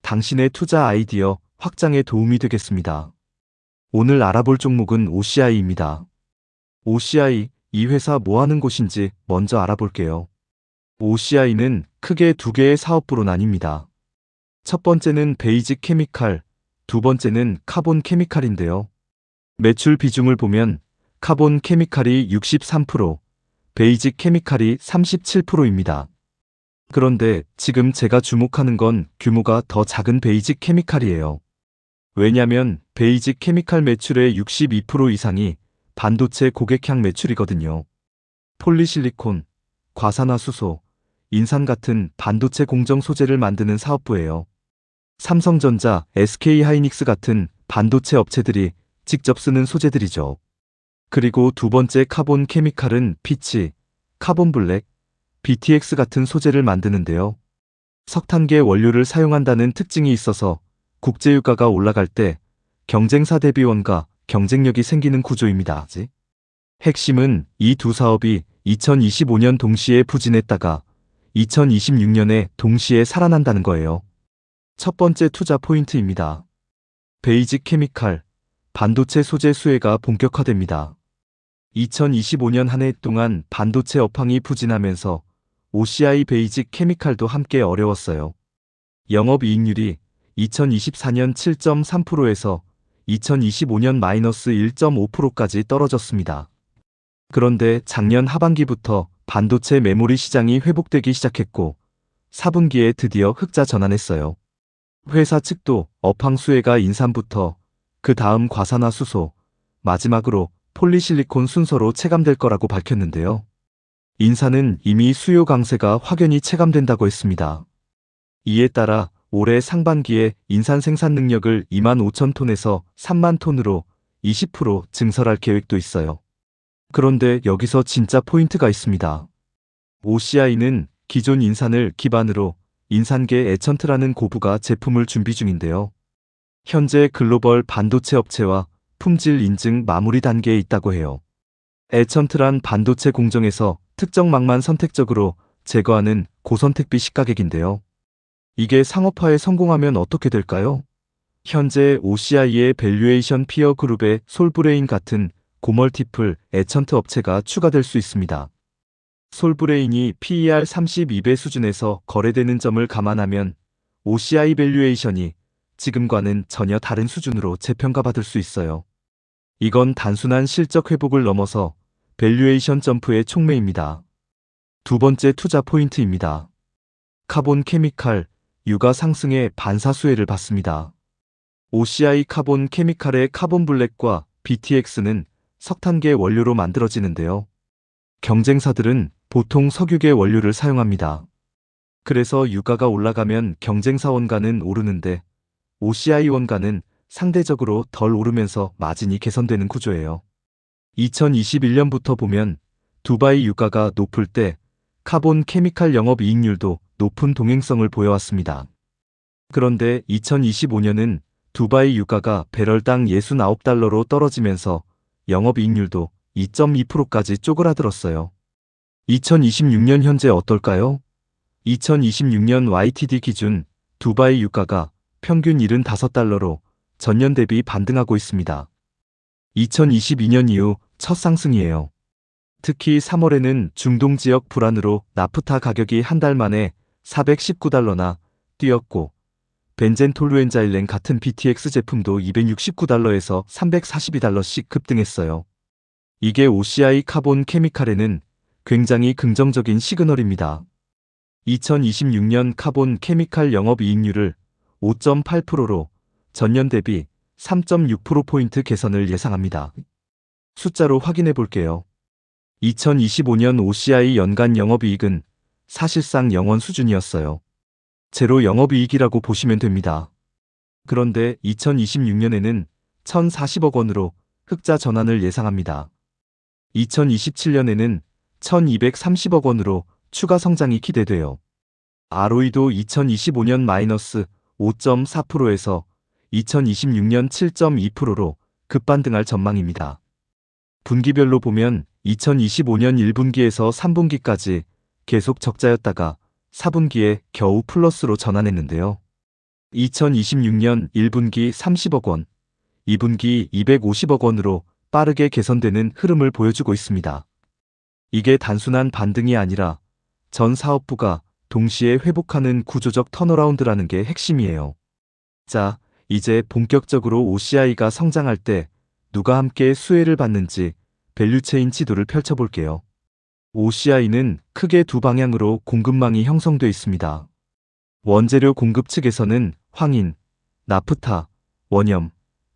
당신의 투자 아이디어 확장에 도움이 되겠습니다. 오늘 알아볼 종목은 OCI입니다. OCI, 이 회사 뭐 하는 곳인지 먼저 알아볼게요. OCI는 크게 두 개의 사업부로 나뉩니다. 첫 번째는 베이직 케미칼, 두 번째는 카본 케미칼인데요. 매출 비중을 보면 카본 케미칼이 63%, 베이직 케미칼이 37%입니다. 그런데 지금 제가 주목하는 건 규모가 더 작은 베이직 케미칼이에요. 왜냐면 베이직 케미칼 매출의 62% 이상이 반도체 고객향 매출이거든요. 폴리실리콘, 과산화수소, 인산 같은 반도체 공정 소재를 만드는 사업부예요. 삼성전자, SK하이닉스 같은 반도체 업체들이 직접 쓰는 소재들이죠. 그리고 두 번째 카본 케미칼은 피치, 카본 블랙, BTX 같은 소재를 만드는데요. 석탄계 원료를 사용한다는 특징이 있어서 국제유가가 올라갈 때 경쟁사 대비 원가 경쟁력이 생기는 구조입니다. 핵심은 이 두 사업이 2025년 동시에 부진했다가 2026년에 동시에 살아난다는 거예요. 첫 번째 투자 포인트입니다. 베이직 케미칼, 반도체 소재 수혜가 본격화됩니다. 2025년 한 해 동안 반도체 업황이 부진하면서 OCI 베이직 케미칼도 함께 어려웠어요. 영업이익률이 2024년 7.3%에서 2025년 마이너스 1.5%까지 떨어졌습니다. 그런데 작년 하반기부터 반도체 메모리 시장이 회복되기 시작했고 4분기에 드디어 흑자 전환했어요. 회사 측도 업황 수혜가 인산부터 그 다음 과산화수소, 마지막으로 폴리실리콘 순서로 체감될 거라고 밝혔는데요. 인산은 이미 수요 강세가 확연히 체감된다고 했습니다. 이에 따라 올해 상반기에 인산 생산 능력을 25,000톤에서 30,000톤으로 20% 증설할 계획도 있어요. 그런데 여기서 진짜 포인트가 있습니다. OCI는 기존 인산을 기반으로 인산계 에천트라는 고부가 제품을 준비 중인데요. 현재 글로벌 반도체 업체와 품질 인증 마무리 단계에 있다고 해요. 에천트란 반도체 공정에서 특정 망만 선택적으로 제거하는 고선택비 시가격인데요. 이게 상업화에 성공하면 어떻게 될까요? 현재 OCI의 밸류에이션 피어 그룹의 솔브레인 같은 고멀티플 에천트 업체가 추가될 수 있습니다. 솔브레인이 PER 32배 수준에서 거래되는 점을 감안하면 OCI 밸류에이션이 지금과는 전혀 다른 수준으로 재평가받을 수 있어요. 이건 단순한 실적 회복을 넘어서 밸류에이션 점프의 촉매입니다. 두 번째 투자 포인트입니다. 카본 케미칼, 유가 상승에 반사수혜를 받습니다. OCI 카본 케미칼의 카본 블랙과 BTX는 석탄계 원료로 만들어지는데요. 경쟁사들은 보통 석유계 원료를 사용합니다. 그래서 유가가 올라가면 경쟁사 원가는 오르는데 OCI 원가는 상대적으로 덜 오르면서 마진이 개선되는 구조예요. 2021년부터 보면 두바이 유가가 높을 때 카본 케미칼 영업이익률도 높은 동행성을 보여왔습니다. 그런데 2025년은 두바이 유가가 배럴당 69달러로 떨어지면서 영업이익률도 2.2%까지 쪼그라들었어요. 2026년 현재 어떨까요? 2026년 YTD 기준 두바이 유가가 평균 75달러로 전년 대비 반등하고 있습니다. 2022년 이후 첫 상승이에요. 특히 3월에는 중동 지역 불안으로 나프타 가격이 한 달 만에 419달러나 뛰었고 벤젠톨루엔자일렌 같은 BTX 제품도 269달러에서 342달러씩 급등했어요. 이게 OCI 카본 케미칼에는 굉장히 긍정적인 시그널입니다. 2026년 카본 케미칼 영업이익률을 5.8%로 전년 대비 3.6%포인트 개선을 예상합니다. 숫자로 확인해 볼게요. 2025년 OCI 연간 영업이익은 사실상 0원 수준이었어요. 제로 영업이익이라고 보시면 됩니다. 그런데 2026년에는 1,040억 원으로 흑자 전환을 예상합니다. 2027년에는 1,230억 원으로 추가 성장이 기대돼요. ROE도 2025년 마이너스 5.4%에서 2026년 7.2%로 급반등할 전망입니다. 분기별로 보면 2025년 1분기에서 3분기까지 계속 적자였다가 4분기에 겨우 플러스로 전환했는데요. 2026년 1분기 30억 원, 2분기 250억 원으로 빠르게 개선되는 흐름을 보여주고 있습니다. 이게 단순한 반등이 아니라 전 사업부가 동시에 회복하는 구조적 턴어라운드라는 게 핵심이에요. 자, 이제 본격적으로 OCI가 성장할 때 누가 함께 수혜를 받는지 밸류체인 지도를 펼쳐볼게요. OCI는 크게 두 방향으로 공급망이 형성돼 있습니다. 원재료 공급 측에서는 황인, 나프타, 원염,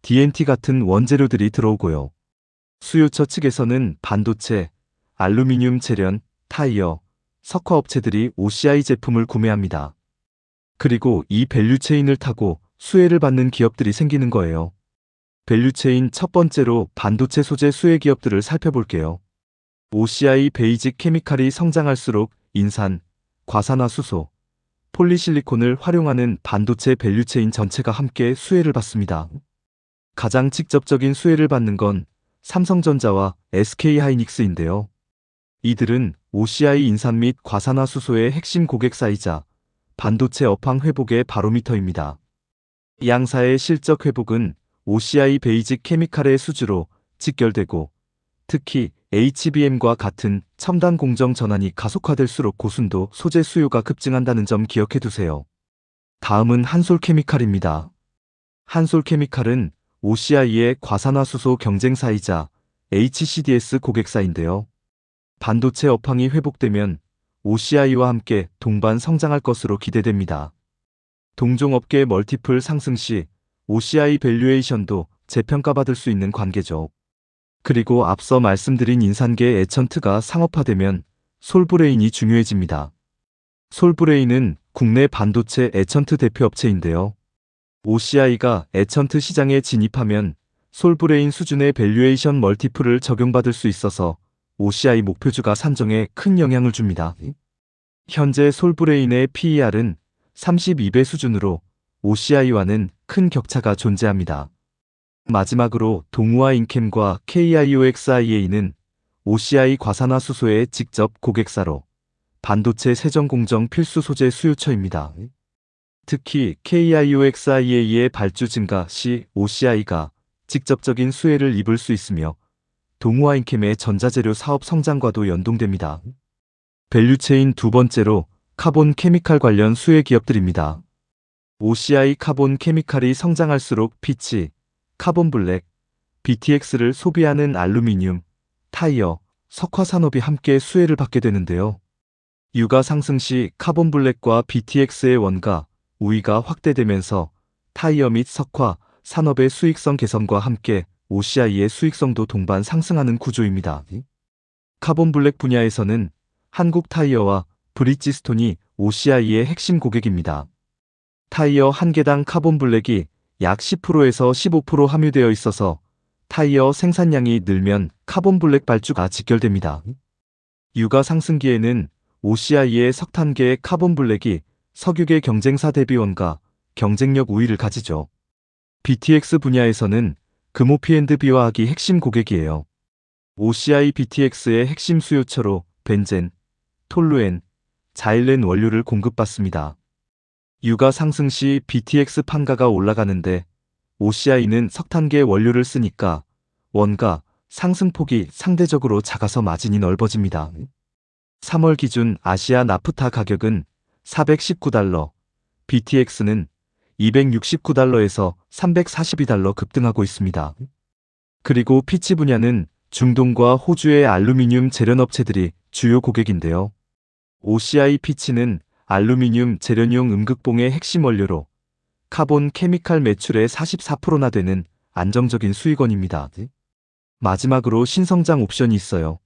DNT 같은 원재료들이 들어오고요. 수요처 측에서는 반도체, 알루미늄 재련, 타이어, 석화 업체들이 OCI 제품을 구매합니다. 그리고 이 밸류체인을 타고 수혜를 받는 기업들이 생기는 거예요. 밸류체인 첫 번째로 반도체 소재 수혜 기업들을 살펴볼게요. OCI 베이직 케미칼이 성장할수록 인산, 과산화수소, 폴리실리콘을 활용하는 반도체 밸류체인 전체가 함께 수혜를 받습니다. 가장 직접적인 수혜를 받는 건 삼성전자와 SK하이닉스인데요. 이들은 OCI 인산 및 과산화수소의 핵심 고객사이자 반도체 업황 회복의 바로미터입니다. 양사의 실적 회복은 OCI 베이직 케미칼의 수주로 직결되고 특히 HBM과 같은 첨단 공정 전환이 가속화될수록 고순도 소재 수요가 급증한다는 점 기억해 두세요. 다음은 한솔케미칼입니다. 한솔케미칼은 OCI의 과산화수소 경쟁사이자 HCDS 고객사인데요. 반도체 업황이 회복되면 OCI와 함께 동반 성장할 것으로 기대됩니다. 동종업계 멀티플 상승 시 OCI 밸류에이션도 재평가받을 수 있는 관계죠. 그리고 앞서 말씀드린 인산계 에천트가 상업화되면 솔브레인이 중요해집니다. 솔브레인은 국내 반도체 에천트 대표업체인데요. OCI가 에천트 시장에 진입하면 솔브레인 수준의 밸류에이션 멀티플을 적용받을 수 있어서 OCI 목표주가 산정에 큰 영향을 줍니다. 현재 솔브레인의 PER은 32배 수준으로 OCI와는 큰 격차가 존재합니다. 마지막으로 동우아 인캠과 KIOXIA는 OCI 과산화수소의 직접 고객사로 반도체 세정공정 필수 소재 수요처입니다. 특히 KIOXIA의 발주 증가 시 OCI가 직접적인 수혜를 입을 수 있으며 동우아 인캠의 전자재료 사업 성장과도 연동됩니다. 밸류체인 두 번째로 카본 케미칼 관련 수혜 기업들입니다. OCI 카본 케미칼이 성장할수록 피치, 카본 블랙, BTX를 소비하는 알루미늄, 타이어, 석화 산업이 함께 수혜를 받게 되는데요. 유가 상승 시 카본 블랙과 BTX의 원가, 우위가 확대되면서 타이어 및 석화, 산업의 수익성 개선과 함께 OCI의 수익성도 동반 상승하는 구조입니다. 카본 블랙 분야에서는 한국 타이어와 브리지스톤이 OCI의 핵심 고객입니다. 타이어 한 개당 카본 블랙이 약 10%에서 15% 함유되어 있어서 타이어 생산량이 늘면 카본 블랙 발주가 직결됩니다. 유가 상승기에는 OCI의 석탄계 카본 블랙이 석유계 경쟁사 대비 원가, 경쟁력 우위를 가지죠. BTX 분야에서는 금호 P&B화학이 핵심 고객이에요. OCI BTX의 핵심 수요처로 벤젠, 톨루엔, 자일렌 원료를 공급받습니다. 유가 상승 시 BTX 판가가 올라가는데 OCI는 석탄계 원료를 쓰니까 원가, 상승폭이 상대적으로 작아서 마진이 넓어집니다. 3월 기준 아시아 나프타 가격은 419달러, BTX는 269달러에서 342달러 급등하고 있습니다. 그리고 피치 분야는 중동과 호주의 알루미늄 재련업체들이 주요 고객인데요. OCI 피치는 알루미늄 재련용 음극봉의 핵심 원료로 카본 케미칼 매출의 44%나 되는 안정적인 수익원입니다. 마지막으로 신성장 옵션이 있어요.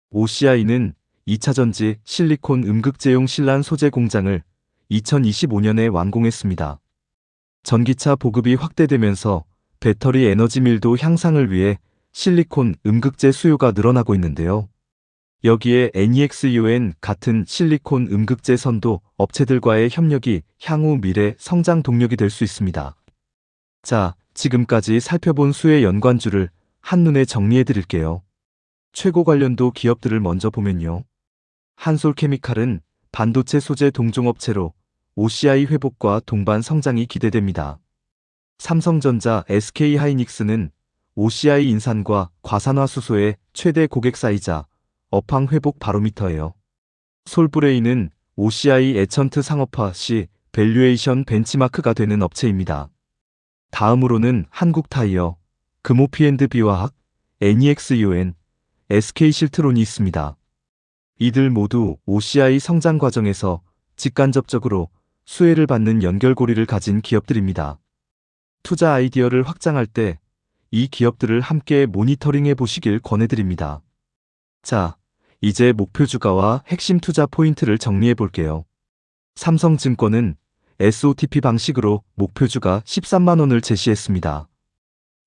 OCI는 2차전지 실리콘 음극재용 실란 소재 공장을 2025년에 완공했습니다. 전기차 보급이 확대되면서 배터리 에너지 밀도 향상을 위해 실리콘 음극재 수요가 늘어나고 있는데요. 여기에 NEXUN 같은 실리콘 음극재 선도 업체들과의 협력이 향후 미래 성장 동력이 될 수 있습니다. 자, 지금까지 살펴본 수혜 연관주를 한눈에 정리해 드릴게요. 최고 관련도 기업들을 먼저 보면요. 한솔케미칼은 반도체 소재 동종업체로 OCI 회복과 동반 성장이 기대됩니다. 삼성전자, SK하이닉스는 OCI 인산과 과산화수소의 최대 고객사이자 업황 회복 바로미터예요. 솔브레인은 OCI 에천트 상업화 시 밸류에이션 벤치마크가 되는 업체입니다. 다음으로는 한국타이어, 금호P&B화학, NEXUN, SK실트론이 있습니다. 이들 모두 OCI 성장 과정에서 직간접적으로 수혜를 받는 연결고리를 가진 기업들입니다. 투자 아이디어를 확장할 때 이 기업들을 함께 모니터링해 보시길 권해드립니다. 자, 이제 목표 주가와 핵심 투자 포인트를 정리해 볼게요. 삼성증권은 SOTP 방식으로 목표 주가 13만 원을 제시했습니다.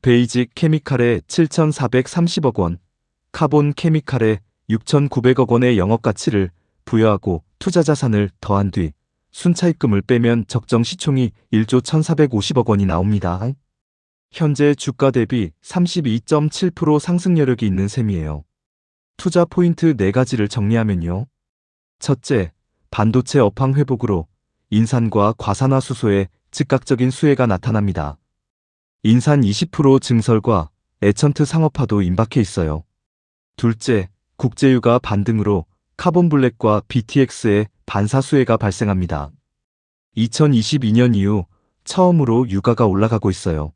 베이직 케미칼에 7,430억 원, 카본 케미칼에 6,900억 원의 영업가치를 부여하고 투자 자산을 더한 뒤 순차입금을 빼면 적정 시총이 1조 1,450억 원이 나옵니다. 현재 주가 대비 32.7% 상승 여력이 있는 셈이에요. 투자 포인트 4가지를 정리하면요. 첫째, 반도체 업황 회복으로 인산과 과산화수소의 즉각적인 수혜가 나타납니다. 인산 20% 증설과 에천트 상업화도 임박해 있어요. 둘째, 국제유가 반등으로 카본블랙과 BTX의 반사 수혜가 발생합니다. 2022년 이후 처음으로 유가가 올라가고 있어요.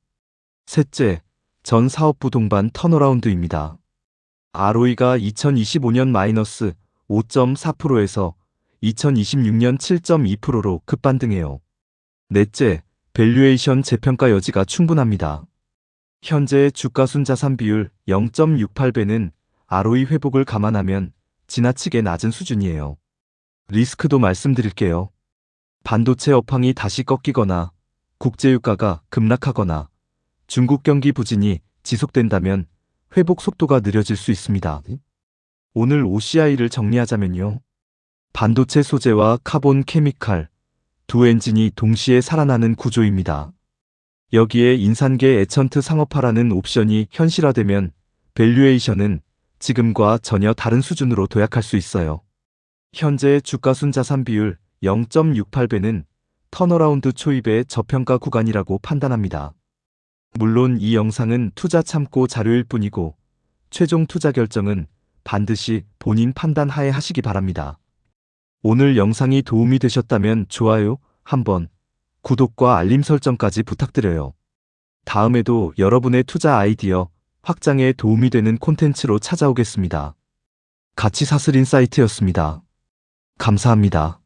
셋째, 전 사업부 동반 턴어라운드입니다. ROE가 2025년 마이너스 5.4%에서 2026년 7.2%로 급반등해요. 넷째, 밸류에이션 재평가 여지가 충분합니다. 현재 주가순자산 비율 0.68배는 ROE 회복을 감안하면 지나치게 낮은 수준이에요. 리스크도 말씀드릴게요. 반도체 업황이 다시 꺾이거나 국제유가가 급락하거나 중국 경기 부진이 지속된다면 회복 속도가 느려질 수 있습니다. 오늘 OCI를 정리하자면요. 반도체 소재와 카본 케미칼, 두 엔진이 동시에 살아나는 구조입니다. 여기에 인산계 에천트 상업화라는 옵션이 현실화되면 밸류에이션은 지금과 전혀 다른 수준으로 도약할 수 있어요. 현재 주가순자산 비율 0.68배는 턴어라운드 초입의 저평가 구간이라고 판단합니다. 물론 이 영상은 투자 참고 자료일 뿐이고 최종 투자 결정은 반드시 본인 판단 하에 하시기 바랍니다. 오늘 영상이 도움이 되셨다면 좋아요 한번, 구독과 알림 설정까지 부탁드려요. 다음에도 여러분의 투자 아이디어 확장에 도움이 되는 콘텐츠로 찾아오겠습니다. 가치사슬 인사이트였습니다. 감사합니다.